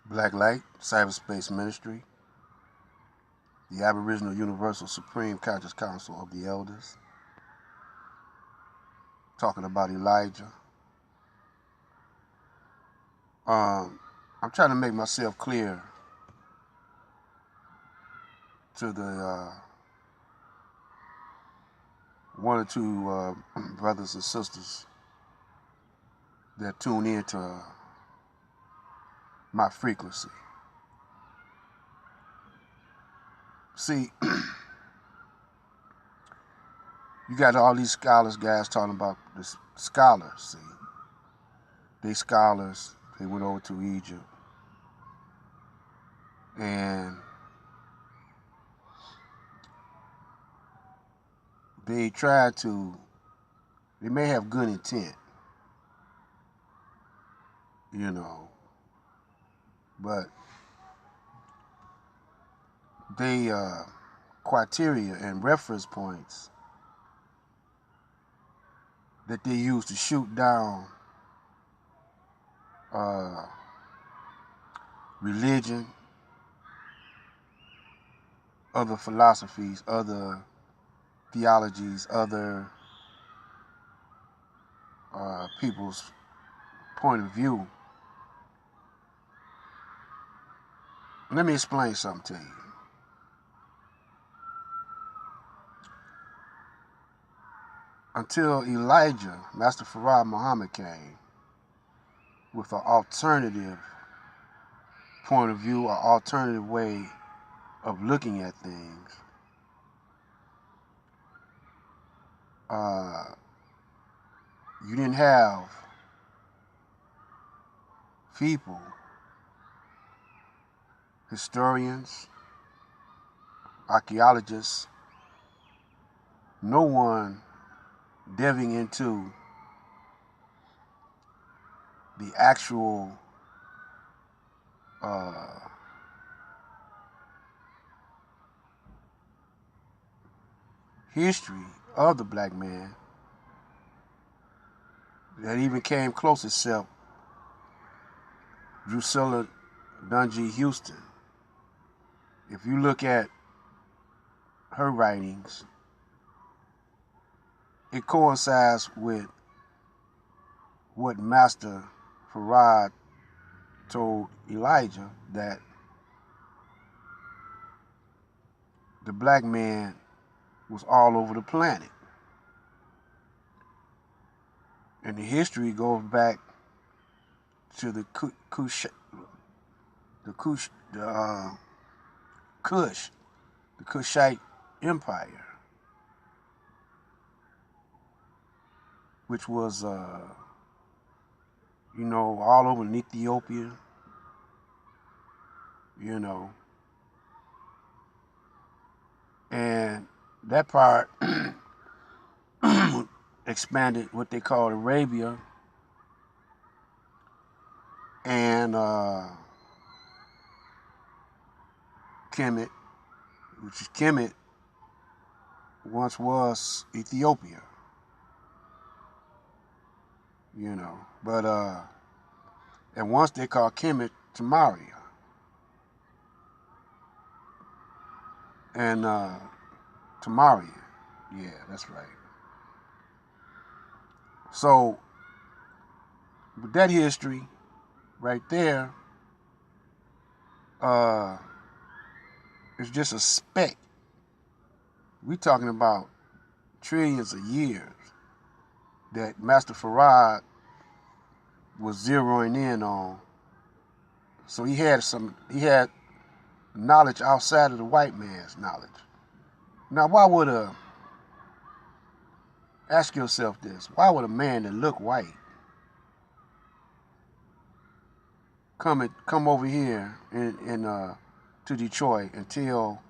Black Light, Cyberspace Ministry, the Aboriginal Universal Supreme Conscious Council of the Elders, talking about Elijah. I'm trying to make myself clear to the one or two brothers and sisters that tune into my frequency. See, you got all these scholars guys talking about the scholars. See, they scholars. They went over to Egypt and they tried to. They may have good intent, you know, but they criteria and reference points that they use to shoot down religion, other philosophies, other theologies, other people's point of view. Let me explain something to you. Until Elijah, Master Farad Muhammad came with an alternative point of view, an alternative way of looking at things, you didn't have people, historians, archaeologists, no one delving into the actual history of the black man that even came close except Drusilla Dungy Houston. If you look at her writings, it coincides with what Master Farad told Elijah, that the black man was all over the planet. And the history goes back to the Kush, the Kushite Empire, which was, all over in Ethiopia, and that part expanded what they called Arabia, and Kemet, which is Kemet, once was Ethiopia, but and once they called Kemet Tamaria, and Tamaria, yeah, that's right. So with that history right there, it's just a speck. We're talking about trillions of years that Master Farad was zeroing in on. So he had knowledge outside of the white man's knowledge. Now, ask yourself this, why would a man that look white come over here to Detroit and tell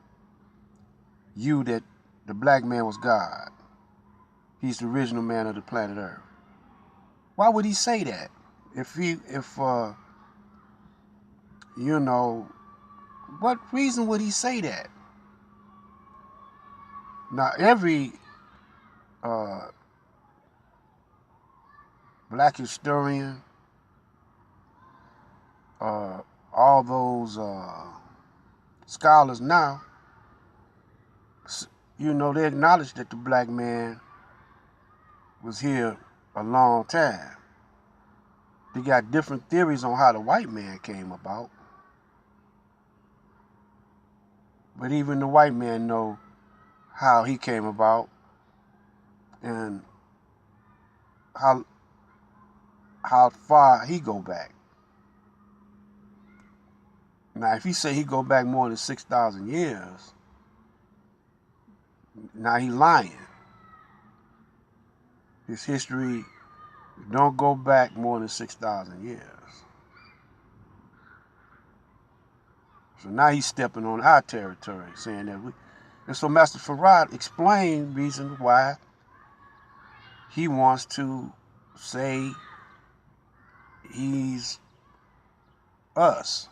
you that the black man was God? He's the original man of the planet Earth. Why would he say that? What reason would he say that? Now, every black historian, all those scholars now, you know, they acknowledge that the black man was here a long time. They got different theories on how the white man came about. But even the white man know how he came about and how far he go back. Now, if he say he go back more than 6,000 years, now he lying. His history don't go back more than 6,000 years. So now he's stepping on our territory, saying that we. And so Master Farad explained reason why he wants to say he's us.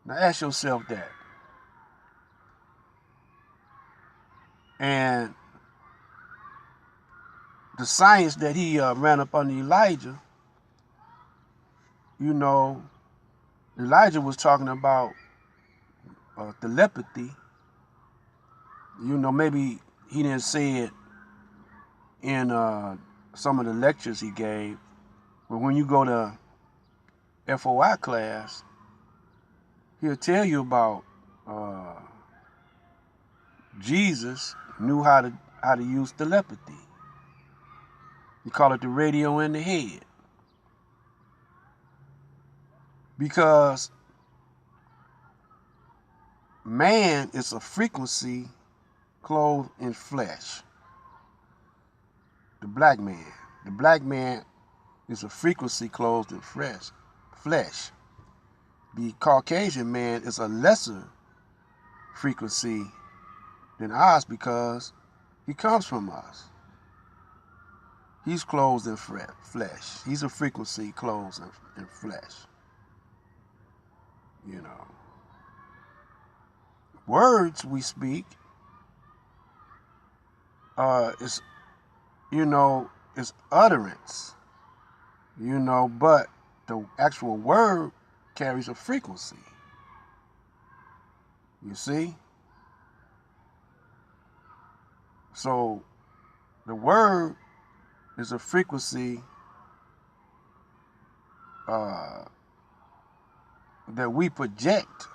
Now ask yourself that. And the science that he ran up under Elijah, you know, Elijah was talking about telepathy. You know, maybe he didn't say it in some of the lectures he gave, but when you go to FOI class, he'll tell you about Jesus knew how to use telepathy. He called it the radio in the head. Because man is a frequency clothed in flesh. The black man is a frequency clothed in flesh. The Caucasian man is a lesser frequency than ours because he comes from us. He's clothed in flesh. He's a frequency clothed in flesh. You know. Words we speak is, you know, is utterance. You know, but the actual word carries a frequency. You see? So the word is a frequency that we project,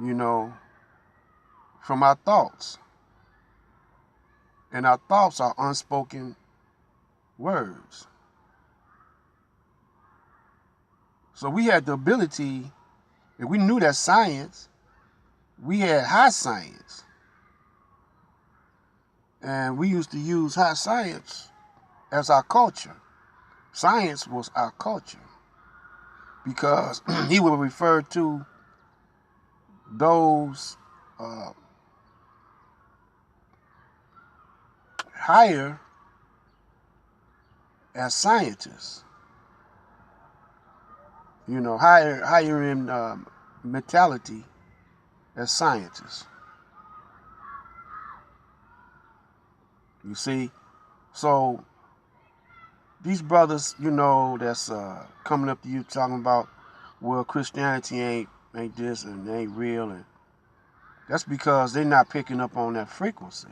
you know, from our thoughts. And our thoughts are unspoken words. So we had the ability, if we knew that science, we had high science. And we used to use high science as our culture. Science was our culture. Because he would refer to those higher as scientists. You know, higher in mentality as scientists. You see? So these brothers, you know, that's coming up to you talking about, well, Christianity ain't this and ain't real, and that's because they're not picking up on that frequency.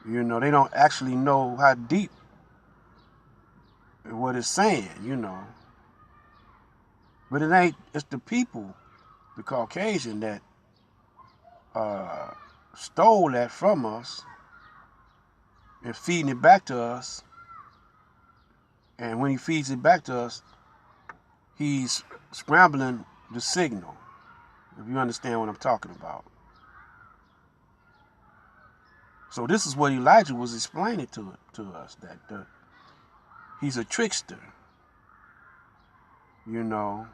You know, they don't actually know how deep what it's saying, you know. But it ain't, it's the people, the Caucasian, that stole that from us and feeding it back to us. And when he feeds it back to us, he's scrambling the signal, if you understand what I'm talking about. So this is what Elijah was explaining to us, that he's a trickster, you know,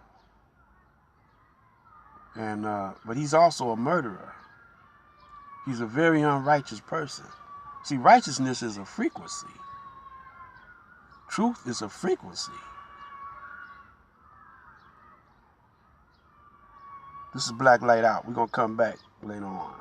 and but he's also a murderer. He's a very unrighteous person. See, righteousness is a frequency. Truth is a frequency. This is Black Light Out. We're going to come back later on.